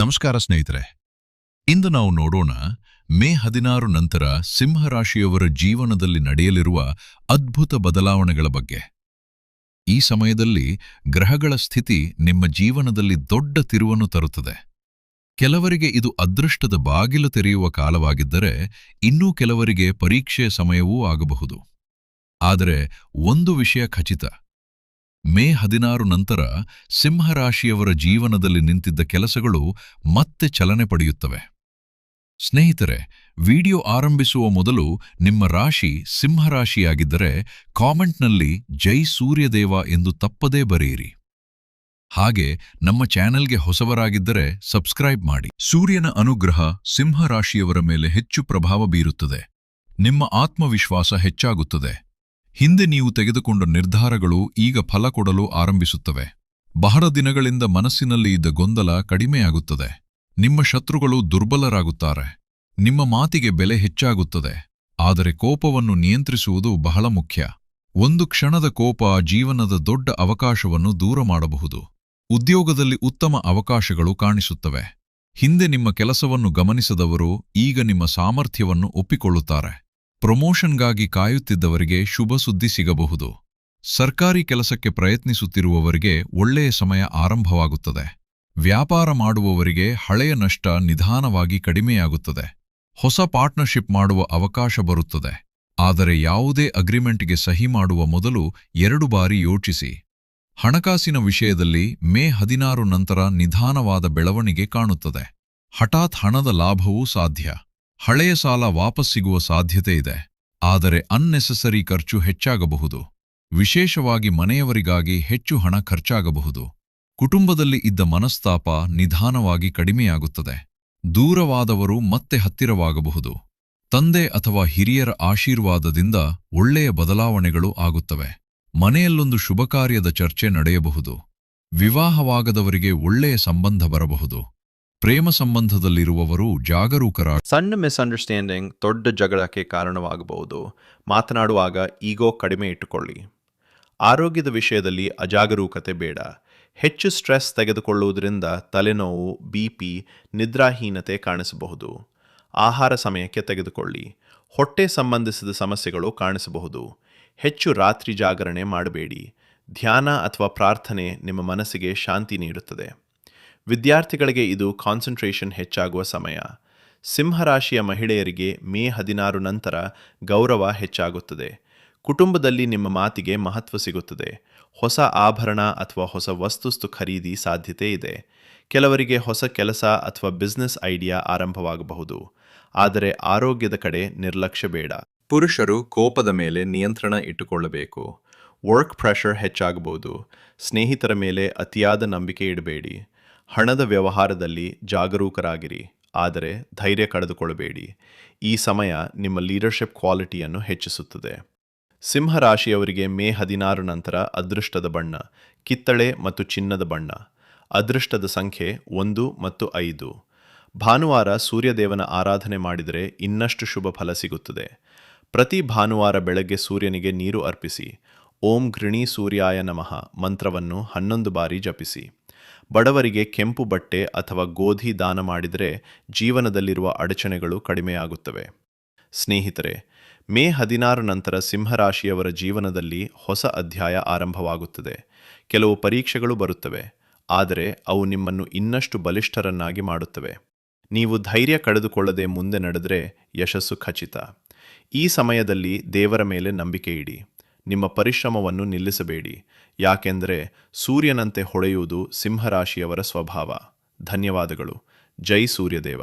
ನಮಸ್ಕಾರ ಸ್ನೇಹಿತರೆ. ಇಂದು ನಾವು ನೋಡೋಣ ಮೇ 16 ನಂತರ ಸಿಂಹರಾಶಿಯವರ ಜೀವನದಲ್ಲಿ ನಡೆಯಲಿರುವ ಅದ್ಭುತ ಬದಲಾವಣೆಗಳ ಬಗ್ಗೆ. ಈ ಸಮಯದಲ್ಲಿ ಗ್ರಹಗಳ ಸ್ಥಿತಿ ನಿಮ್ಮ ಜೀವನದಲ್ಲಿ ದೊಡ್ಡ ತಿರುವನ್ನು ತರುತ್ತದೆ. ಕೆಲವರಿಗೆ ಇದು ಅದೃಷ್ಟದ ಬಾಗಿಲು ತೆರೆಯುವ ಕಾಲವಾಗಿದ್ದರೆ, ಇನ್ನೂ ಕೆಲವರಿಗೆ ಪರೀಕ್ಷೆಯ ಸಮಯವೂ ಆಗಬಹುದು. ಆದರೆ ಒಂದು ವಿಷಯ ಖಚಿತ: ಮೇ 16 ನಂತರ ಸಿಂಹರಾಶಿಯವರ ಜೀವನದಲ್ಲಿ ನಿಂತಿದ್ದ ಕೆಲಸಗಳು ಮತ್ತೆ ಚಲನೆ ಪಡೆಯುತ್ತವೆ. ಸ್ನೇಹಿತರೆ, ವಿಡಿಯೋ ಆರಂಭಿಸುವ ಮೊದಲು ನಿಮ್ಮ ರಾಶಿ ಸಿಂಹರಾಶಿಯಾಗಿದ್ದರೆ ಕಾಮೆಂಟ್ನಲ್ಲಿ ಜೈ ಸೂರ್ಯದೇವ ಎಂದು ತಪ್ಪದೇ ಬರೆಯಿರಿ. ಹಾಗೆ ನಮ್ಮ ಚಾನೆಲ್ಗೆ ಹೊಸವರಾಗಿದ್ದರೆ ಸಬ್ಸ್ಕ್ರೈಬ್ ಮಾಡಿ. ಸೂರ್ಯನ ಅನುಗ್ರಹ ಸಿಂಹರಾಶಿಯವರ ಮೇಲೆ ಹೆಚ್ಚು ಪ್ರಭಾವ ಬೀರುತ್ತದೆ. ನಿಮ್ಮ ಆತ್ಮವಿಶ್ವಾಸ ಹೆಚ್ಚಾಗುತ್ತದೆ. ಹಿಂದೆ ನೀವು ತೆಗೆದುಕೊಂಡ ನಿರ್ಧಾರಗಳು ಈಗ ಫಲ ಕೊಡಲು ಆರಂಭಿಸುತ್ತವೆ. ಬಹಳ ದಿನಗಳಿಂದ ಮನಸ್ಸಿನಲ್ಲಿ ಇದ್ದ ಗೊಂದಲ ಕಡಿಮೆಯಾಗುತ್ತದೆ. ನಿಮ್ಮ ಶತ್ರುಗಳು ದುರ್ಬಲರಾಗುತ್ತಾರೆ. ನಿಮ್ಮ ಮಾತಿಗೆ ಬೆಲೆ ಹೆಚ್ಚಾಗುತ್ತದೆ. ಆದರೆ ಕೋಪವನ್ನು ನಿಯಂತ್ರಿಸುವುದು ಬಹಳ ಮುಖ್ಯ. ಒಂದು ಕ್ಷಣದ ಕೋಪ ಜೀವನದ ದೊಡ್ಡ ಅವಕಾಶವನ್ನು ದೂರ ಮಾಡಬಹುದು. ಉದ್ಯೋಗದಲ್ಲಿ ಉತ್ತಮ ಅವಕಾಶಗಳು ಕಾಣಿಸುತ್ತವೆ. ಹಿಂದೆ ನಿಮ್ಮ ಕೆಲಸವನ್ನು ಗಮನಿಸದವರು ಈಗ ನಿಮ್ಮ ಸಾಮರ್ಥ್ಯವನ್ನು ಒಪ್ಪಿಕೊಳ್ಳುತ್ತಾರೆ. ಪ್ರಮೋಷನ್ಗಾಗಿ ಕಾಯುತ್ತಿದ್ದವರಿಗೆ ಶುಭ ಸುದ್ದಿ ಸಿಗಬಹುದು. ಸರ್ಕಾರಿ ಕೆಲಸಕ್ಕೆ ಪ್ರಯತ್ನಿಸುತ್ತಿರುವವರಿಗೆ ಒಳ್ಳೆಯ ಸಮಯ ಆರಂಭವಾಗುತ್ತದೆ. ವ್ಯಾಪಾರ ಮಾಡುವವರಿಗೆ ಹಳೆಯ ನಷ್ಟ ನಿಧಾನವಾಗಿ ಕಡಿಮೆಯಾಗುತ್ತದೆ. ಹೊಸ ಪಾರ್ಟ್ನರ್ಶಿಪ್ ಮಾಡುವ ಅವಕಾಶ ಬರುತ್ತದೆ. ಆದರೆ ಯಾವುದೇ ಅಗ್ರಿಮೆಂಟ್ಗೆ ಸಹಿ ಮಾಡುವ ಮೊದಲು 2 ಬಾರಿ ಯೋಚಿಸಿ. ಹಣಕಾಸಿನ ವಿಷಯದಲ್ಲಿ ಮೇ 16 ನಂತರ ನಿಧಾನವಾದ ಬೆಳವಣಿಗೆ ಕಾಣುತ್ತದೆ. ಹಠಾತ್ ಹಣದ ಲಾಭವೂ ಸಾಧ್ಯ. ಹಳೆಯ ಸಾಲ ವಾಪಸ್ ಸಿಗುವ ಸಾಧ್ಯತೆ ಇದೆ. ಆದರೆ ಅನ್ನೆಸೆಸರಿ ಖರ್ಚು ಹೆಚ್ಚಾಗಬಹುದು. ವಿಶೇಷವಾಗಿ ಮನೆಯವರಿಗಾಗಿ ಹೆಚ್ಚು ಹಣ ಖರ್ಚಾಗಬಹುದು. ಕುಟುಂಬದಲ್ಲಿ ಇದ್ದ ಮನಸ್ತಾಪ ನಿಧಾನವಾಗಿ ಕಡಿಮೆಯಾಗುತ್ತದೆ. ದೂರವಾದವರು ಮತ್ತೆ ಹತ್ತಿರವಾಗಬಹುದು. ತಂದೆ ಅಥವಾ ಹಿರಿಯರ ಆಶೀರ್ವಾದದಿಂದ ಒಳ್ಳೆಯ ಬದಲಾವಣೆಗಳು ಆಗುತ್ತವೆ. ಮನೆಯಲ್ಲೊಂದು ಶುಭಕಾರ್ಯದ ಚರ್ಚೆ ನಡೆಯಬಹುದು. ವಿವಾಹವಾಗದವರಿಗೆ ಒಳ್ಳೆಯ ಸಂಬಂಧ ಬರಬಹುದು. ಪ್ರೇಮ ಸಂಬಂಧದಲ್ಲಿರುವವರು ಜಾಗರೂಕರಾಗಿ. ಸಣ್ಣ ಮಿಸ್ಅಂಡರ್ಸ್ಟ್ಯಾಂಡಿಂಗ್ ದೊಡ್ಡ ಜಗಳಕ್ಕೆ ಕಾರಣವಾಗಬಹುದು. ಮಾತನಾಡುವಾಗ ಈಗೋ ಕಡಿಮೆ ಇಟ್ಟುಕೊಳ್ಳಿ. ಆರೋಗ್ಯದ ವಿಷಯದಲ್ಲಿ ಅಜಾಗರೂಕತೆ ಬೇಡ. ಹೆಚ್ಚು ಸ್ಟ್ರೆಸ್ ತೆಗೆದುಕೊಳ್ಳುವುದರಿಂದ ತಲೆನೋವು, ಬಿಪಿ, ನಿದ್ರಾಹೀನತೆ ಕಾಣಿಸಬಹುದು. ಆಹಾರ ಸಮಯಕ್ಕೆ ತೆಗೆದುಕೊಳ್ಳಿ. ಹೊಟ್ಟೆ ಸಂಬಂಧಿಸಿದ ಸಮಸ್ಯೆಗಳು ಕಾಣಿಸಬಹುದು. ಹೆಚ್ಚು ರಾತ್ರಿ ಜಾಗರಣೆ ಮಾಡಬೇಡಿ. ಧ್ಯಾನ ಅಥವಾ ಪ್ರಾರ್ಥನೆ ನಿಮ್ಮ ಮನಸ್ಸಿಗೆ ಶಾಂತಿ ನೀಡುತ್ತದೆ. ವಿದ್ಯಾರ್ಥಿಗಳಿಗೆ ಇದು ಕಾನ್ಸಂಟ್ರೇಷನ್ ಹೆಚ್ಚಾಗುವ ಸಮಯ. ಸಿಂಹರಾಶಿಯ ಮಹಿಳೆಯರಿಗೆ ಮೇ 16 ನಂತರ ಗೌರವ ಹೆಚ್ಚಾಗುತ್ತದೆ. ಕುಟುಂಬದಲ್ಲಿ ನಿಮ್ಮ ಮಾತಿಗೆ ಮಹತ್ವ ಸಿಗುತ್ತದೆ. ಹೊಸ ಆಭರಣ ಅಥವಾ ಹೊಸ ವಸ್ತುಸ್ತು ಖರೀದಿ ಸಾಧ್ಯತೆ ಇದೆ. ಕೆಲವರಿಗೆ ಹೊಸ ಕೆಲಸ ಅಥವಾ ಬಿಸ್ನೆಸ್ ಐಡಿಯಾ ಆರಂಭವಾಗಬಹುದು. ಆದರೆ ಆರೋಗ್ಯದ ಕಡೆ ನಿರ್ಲಕ್ಷ್ಯ ಬೇಡ. ಪುರುಷರು ಕೋಪದ ಮೇಲೆ ನಿಯಂತ್ರಣ ಇಟ್ಟುಕೊಳ್ಳಬೇಕು. ವರ್ಕ್ ಪ್ರೆಷರ್ ಹೆಚ್ಚಾಗಬಹುದು. ಸ್ನೇಹಿತರ ಮೇಲೆ ಅತಿಯಾದ ನಂಬಿಕೆ ಇಡಬೇಡಿ. ಹಣದ ವ್ಯವಹಾರದಲ್ಲಿ ಜಾಗರೂಕರಾಗಿರಿ, ಆದರೆ ಧೈರ್ಯ ಕಳೆದುಕೊಳ್ಳಬೇಡಿ. ಈ ಸಮಯ ನಿಮ್ಮ ಲೀಡರ್ಶಿಪ್ ಕ್ವಾಲಿಟಿಯನ್ನು ಹೆಚ್ಚಿಸುತ್ತದೆ. ಸಿಂಹರಾಶಿಯವರಿಗೆ ಮೇ 16 ನಂತರ ಅದೃಷ್ಟದ ಬಣ್ಣ ಕಿತ್ತಳೆ ಮತ್ತು ಚಿನ್ನದ ಬಣ್ಣ. ಅದೃಷ್ಟದ ಸಂಖ್ಯೆ 1 ಮತ್ತು 5. ಭಾನುವಾರ ಸೂರ್ಯದೇವನ ಆರಾಧನೆ ಮಾಡಿದರೆ ಇನ್ನಷ್ಟು ಶುಭ ಫಲ ಸಿಗುತ್ತದೆ. ಪ್ರತಿ ಭಾನುವಾರ ಬೆಳಗ್ಗೆ ಸೂರ್ಯನಿಗೆ ನೀರು ಅರ್ಪಿಸಿ. ಓಂ ಘೃಣಿ ಸೂರ್ಯಾಯ ನಮಃ ಮಂತ್ರವನ್ನು 11 ಬಾರಿ ಜಪಿಸಿ. ಬಡವರಿಗೆ ಕೆಂಪು ಬಟ್ಟೆ ಅಥವಾ ಗೋಧಿ ದಾನ ಮಾಡಿದರೆ ಜೀವನದಲ್ಲಿರುವ ಅಡಚಣೆಗಳು ಕಡಿಮೆಯಾಗುತ್ತವೆ. ಸ್ನೇಹಿತರೆ, ಮೇ 16 ನಂತರ ಸಿಂಹರಾಶಿಯವರ ಜೀವನದಲ್ಲಿ ಹೊಸ ಅಧ್ಯಾಯ ಆರಂಭವಾಗುತ್ತದೆ. ಕೆಲವು ಪರೀಕ್ಷೆಗಳು ಬರುತ್ತವೆ, ಆದರೆ ಅವು ನಿಮ್ಮನ್ನು ಇನ್ನಷ್ಟು ಬಲಿಷ್ಠರನ್ನಾಗಿ ಮಾಡುತ್ತವೆ. ನೀವು ಧೈರ್ಯ ಕಳೆದುಕೊಳ್ಳದೆ ಮುಂದೆ ನಡೆದರೆ ಯಶಸ್ಸು ಖಚಿತ. ಈ ಸಮಯದಲ್ಲಿ ದೇವರ ಮೇಲೆ ನಂಬಿಕೆ ಇಡಿ. ನಿಮ್ಮ ಪರಿಶ್ರಮವನ್ನು ನಿಲ್ಲಿಸಬೇಡಿ, ಯಾಕೆಂದರೆ ಸೂರ್ಯನಂತೆ ಹೊಳೆಯುವುದು ಸಿಂಹರಾಶಿಯವರ ಸ್ವಭಾವ. ಧನ್ಯವಾದಗಳು. ಜೈ ಸೂರ್ಯದೇವ.